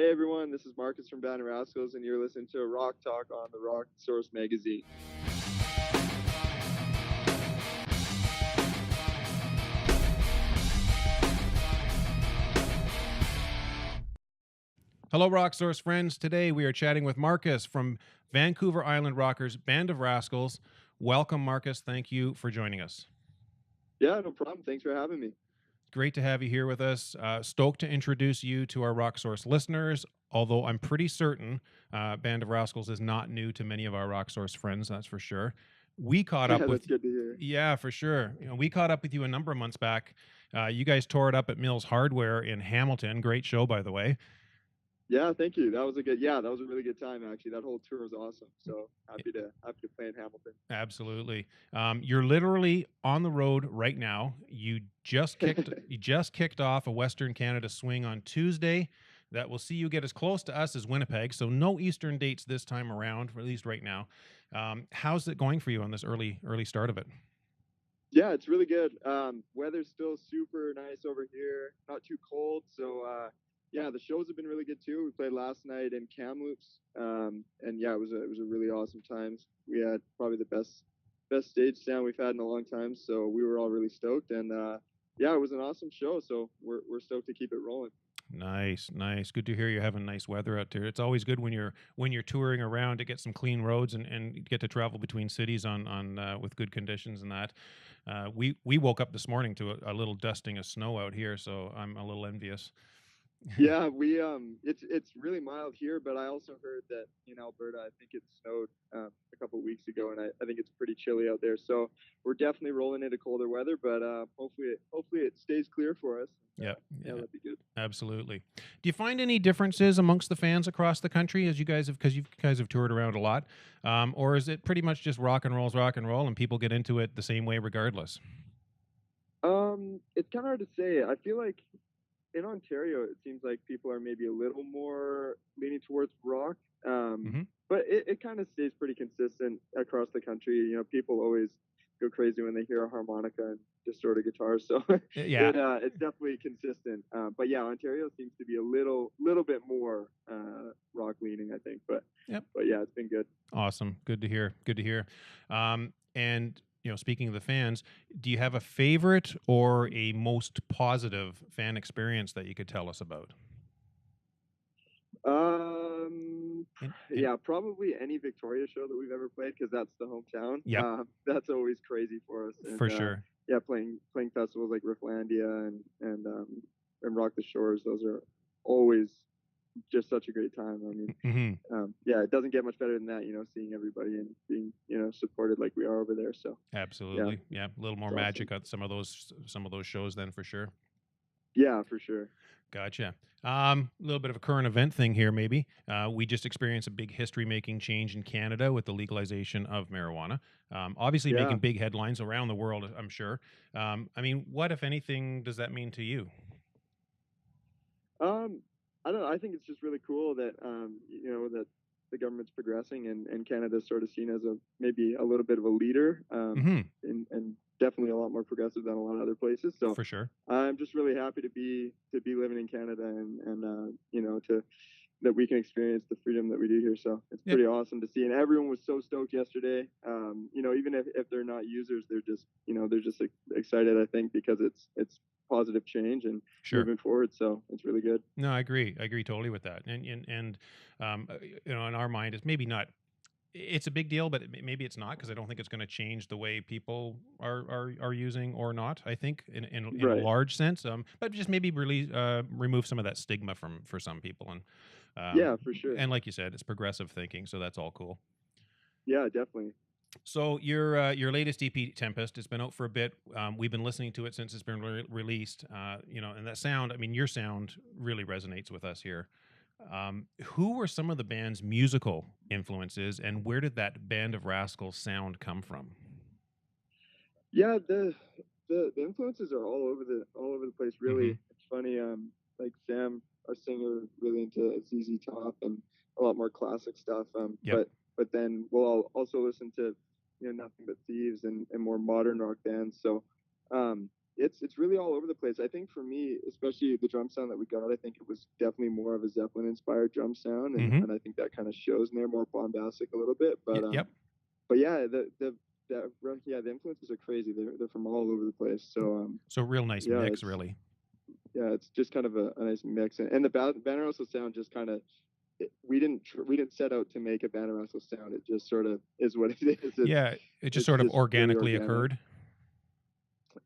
Hey everyone, this is Marcus from Band of Rascals, and you're listening to Rock Talk on the Rock Source magazine. Hello, Rock Source friends. Today we are chatting with Marcus from Vancouver Island rockers Band of Rascals. Welcome, Marcus. Thank you for joining us. Yeah, no problem. Thanks for having me. Great to have you here with us. Stoked to introduce you to our Rock Source listeners, although I'm pretty certain Band of Rascals is not new to many of our Rock Source friends, that's for sure. We caught Yeah, up with that's good to hear. Yeah, for sure. We caught up with you a number of months back. You guys tore it up at Mills Hardware in Hamilton. Great show, by the way. Yeah, thank you. That was a really good time actually. That whole tour was awesome. So happy to play in Hamilton. Absolutely. You're literally on the road right now. You just kicked off a Western Canada swing on Tuesday that will see you get as close to us as Winnipeg. So no Eastern dates this time around, at least right now. How's it going for you on this early start of it? Yeah, it's really good. Weather's still super nice over here. Not too cold. So yeah, the shows have been really good too. We played last night in Kamloops, and yeah, it was a really awesome time. We had probably the best stage sound we've had in a long time. So we were all really stoked, and yeah, it was an awesome show. So we're stoked to keep it rolling. Nice. Good to hear you're having nice weather out there. It's always good when you're touring around to get some clean roads and get to travel between cities on with good conditions and that. We woke up this morning to a little dusting of snow out here, so I'm a little envious. Yeah, it's really mild here, but I also heard that in Alberta, I think it snowed a couple of weeks ago, and I think it's pretty chilly out there. So we're definitely rolling into colder weather, but hopefully it stays clear for us. Yep. Yeah, that'd be good. Absolutely. Do you find any differences amongst the fans across the country as you guys have, because you guys have toured around a lot, or is it pretty much just rock and roll's rock and roll, and people get into it the same way regardless? It's kind of hard to say. I feel like in Ontario, it seems like people are maybe a little more leaning towards rock. Mm-hmm. But it kind of stays pretty consistent across the country. You know, people always go crazy when they hear a harmonica and distorted guitar. So Yeah. it's definitely consistent. But yeah, Ontario seems to be a little bit more rock leaning, I think. But Yep. but yeah, it's been good. Awesome. Good to hear. And speaking of the fans, do you have a favorite or a most positive fan experience that you could tell us about? Yeah, probably any Victoria show that we've ever played because that's the hometown. Yep. That's always crazy for us. And, For sure. Yeah, playing festivals like Rifflandia and Rock the Shores. Those are always just such a great time. I mean, yeah, it doesn't get much better than that. You know, seeing everybody and being supported like we are over there. So absolutely, yeah, a little more magic awesome. at some of those shows then for sure. Yeah, for sure. Gotcha. A little bit of a current event thing here, maybe. We just experienced a big history-making change in Canada with the legalization of marijuana. Obviously, making big headlines around the world, I'm sure. I mean, what, if anything, does that mean to you? I don't know. I think it's just really cool that that the government's progressing and Canada's sort of seen as maybe a little bit of a leader, and definitely a lot more progressive than a lot of other places. So for sure, I'm just really happy to be living in Canada and to that we can experience the freedom that we do here. So it's pretty awesome to see. And everyone was so stoked yesterday. Even if they're not users, they're just excited, I think, because it's positive change and moving forward. So it's really good. No, I agree totally with that. And in our mind, it's maybe not. It's a big deal, but maybe it's not, because I don't think it's going to change the way people are using or not. I think in a large sense, but just maybe really remove some of that stigma for some people. And yeah, for sure. And like you said, it's progressive thinking, so that's all cool. Yeah, definitely. So your latest EP, Tempest, has been out for a bit. We've been listening to it since it's been released. And that sound, I mean, your sound really resonates with us here. Who were some of the band's musical influences, and where did that Band of Rascals sound come from? Yeah, the influences are all over the place. Really, it's funny. Like Sam, our singer, really into ZZ Top and a lot more classic stuff. But then we'll also listen to Nothing But Thieves and more modern rock bands. So it's really all over the place. I think for me, especially the drum sound that we got, I think it was definitely more of a Zeppelin inspired drum sound, Mm-hmm. and I think that kind of shows in there, more bombastic a little bit. Yep. But yeah, the influences are crazy. They're from all over the place. So So real nice yeah, mix, really. it's just kind of a nice mix, and the Band of Rascals sound just kind of. We didn't set out to make a Band of Rascals sound. It just sort of is what it is. Yeah, it just It's sort of just really organically organic. occurred.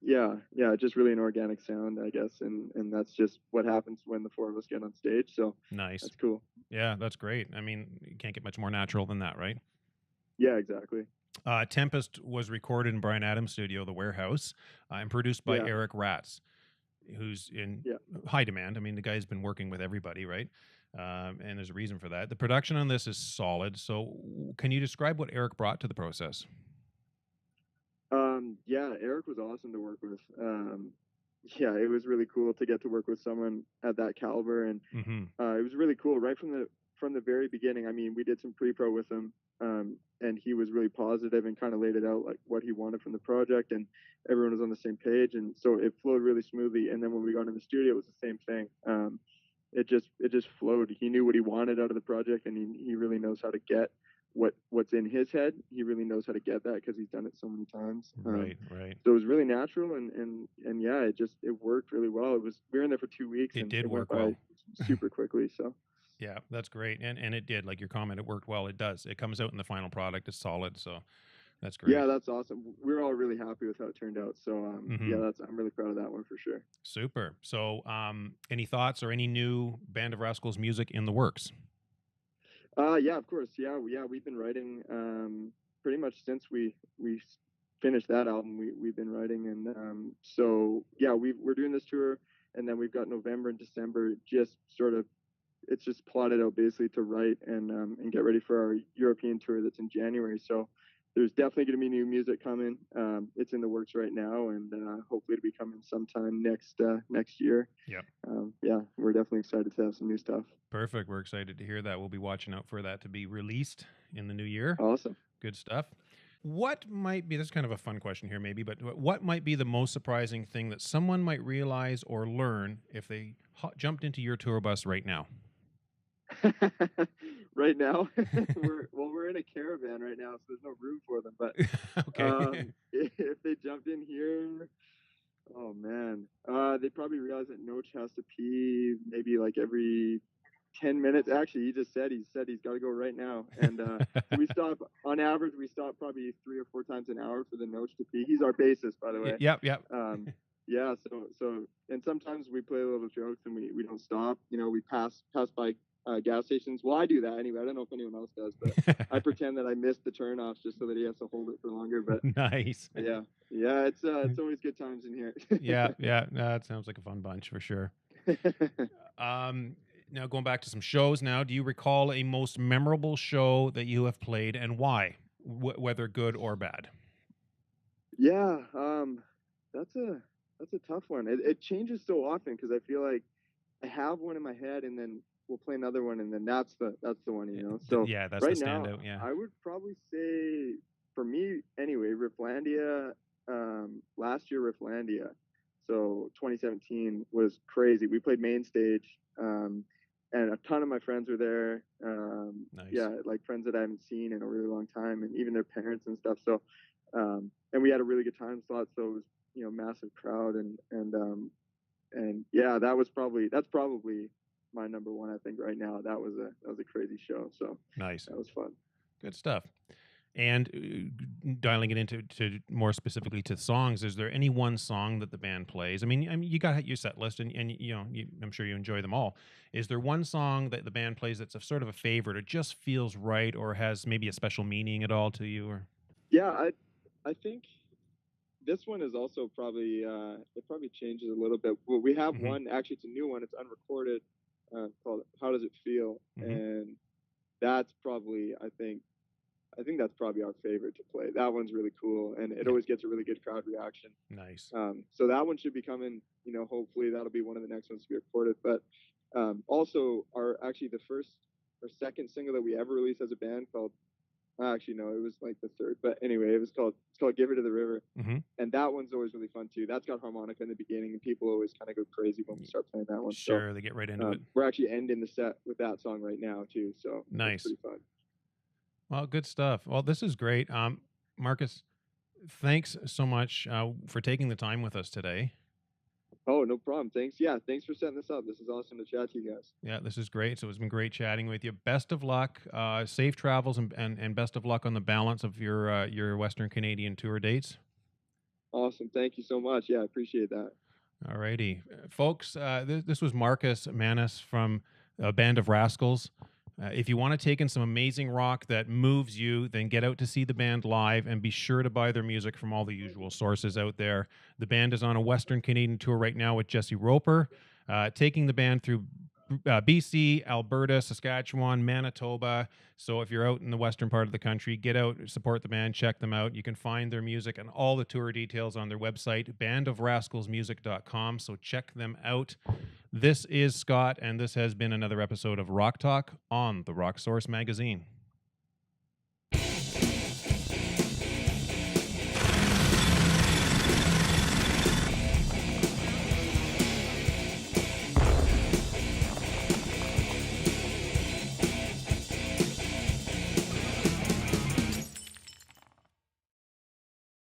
Yeah, just really an organic sound, I guess, and that's just what happens when the four of us get on stage. So Nice. that's cool. Yeah, that's great. I mean, you can't get much more natural than that, right? Yeah, exactly. Tempest was recorded in Brian Adams' studio, The Warehouse, and produced by Yeah, Eric Ratz, who's in yeah. high demand. I mean, the guy's been working with everybody, right? And there's a reason for that. The production on this is solid. So, can you describe what Eric brought to the process? Yeah, Eric was awesome to work with. Yeah, it was really cool to get to work with someone at that caliber, and Mm-hmm. it was really cool right from the very beginning. I mean, we did some pre-pro with him, and he was really positive and kind of laid it out like what he wanted from the project, and everyone was on the same page, and so it flowed really smoothly. And then when we got in the studio, it was the same thing. It just flowed. He knew what he wanted out of the project, and he really knows how to get what's in his head. He really knows how to get that because he's done it so many times. Right, right. So it was really natural, and yeah, it worked really well. We were in there for 2 weeks, It and did it went work by well. super quickly. So Yeah, that's great. And it did, like your comment, it worked well. It does. It comes out in the final product. It's solid. So that's yeah, great. that's awesome. We're all really happy with how it turned out. So Mm-hmm. yeah, I'm really proud of that one for sure. Super. So, any thoughts or any new Band of Rascals music in the works? Yeah, of course. Yeah, we've been writing pretty much since we finished that album. We've been writing, and so yeah, we're doing this tour, and then we've got November and December just sort of. It's just plotted out basically to write and get ready for our European tour that's in January. So there's definitely going to be new music coming. It's in the works right now, and hopefully it'll be coming sometime next year. Yep. Yeah, we're definitely excited to have some new stuff. Perfect. We're excited to hear that. We'll be watching out for that to be released in the new year. Awesome. Good stuff. What might be, this is kind of a fun question here, maybe, but what might be the most surprising thing that someone might realize or learn if they jumped into your tour bus right now? Right now, we're in a caravan right now, so there's no room for them. But Okay. if they jumped in here, oh man, they probably realize that Noach has to pee maybe like every 10 minutes. Actually, he said he's got to go right now, and so we stop on average. We stop probably 3 or 4 times an hour for the Noach to pee. He's our bassist, by the way. Yep. Yeah, so and sometimes we play a little jokes and we don't stop. You know, we pass by gas stations. Well, I do that anyway. I don't know if anyone else does, but I pretend that I missed the turnoffs just so that he has to hold it for longer. But Nice. yeah, it's always good times in here. Yeah. No, it sounds like a fun bunch for sure. Now going back to some shows. Now, do you recall a most memorable show that you have played and why, whether good or bad? Yeah, that's a tough one. It changes so often because I feel like I have one in my head and then we'll play another one and then that's the one, you know. So Yeah, that's the right now, standout. Yeah. I would probably say for me anyway, Rifflandia. Last year Rifflandia, so 2017 was crazy. We played main stage, and a ton of my friends were there. Nice. Yeah, like friends that I haven't seen in a really long time, and even their parents and stuff. So, and we had a really good time slot. So it was massive crowd and yeah, that's probably my number one. I think right now that was a crazy show. So Nice. that was fun. Good stuff. And dialing it into more specifically to songs, is there any one song that the band plays? I mean, you got your set list, and I'm sure you enjoy them all. Is there one song that the band plays that's a sort of a favorite, or just feels right, or has maybe a special meaning at all to you? Or yeah, I think this one is also probably it probably changes a little bit. Well, we have one, actually it's a new one. It's unrecorded, called "How Does It Feel," and that's probably I think that's probably our favorite to play. That one's really cool, and it always gets a really good crowd reaction. Nice. So that one should be coming. Hopefully that'll be one of the next ones to be recorded. But also, our second single that we ever released as a band called Actually, no, it was like the third. But anyway, it's called "Give Her to the River," Hmm. and that one's always really fun too. That's got harmonica in the beginning, and people always kind of go crazy when we start playing that one. So Sure, they get right into it. we're actually ending the set with that song right now too. So it's Nice. pretty fun. Well, good stuff. Well, this is great. Marcus, thanks so much for taking the time with us today. Oh, no problem. Thanks. Yeah, thanks for setting this up. This is awesome to chat to you guys. Yeah, this is great. So it's been great chatting with you. Best of luck, safe travels, and best of luck on the balance of your Western Canadian tour dates. Awesome. Thank you so much. Yeah, I appreciate that. All righty, folks. This was Marcus Manhas from Band of Rascals. If you want to take in some amazing rock that moves you, then get out to see the band live and be sure to buy their music from all the usual sources out there. The band is on a Western Canadian tour right now with Jesse Roper, taking the band through BC, Alberta, Saskatchewan, Manitoba. So if you're out in the western part of the country, get out, support the band, check them out. You can find their music and all the tour details on their website, bandofrascalsmusic.com. So check them out. This is Scott, and this has been another episode of Rock Talk on the Rock Source Magazine.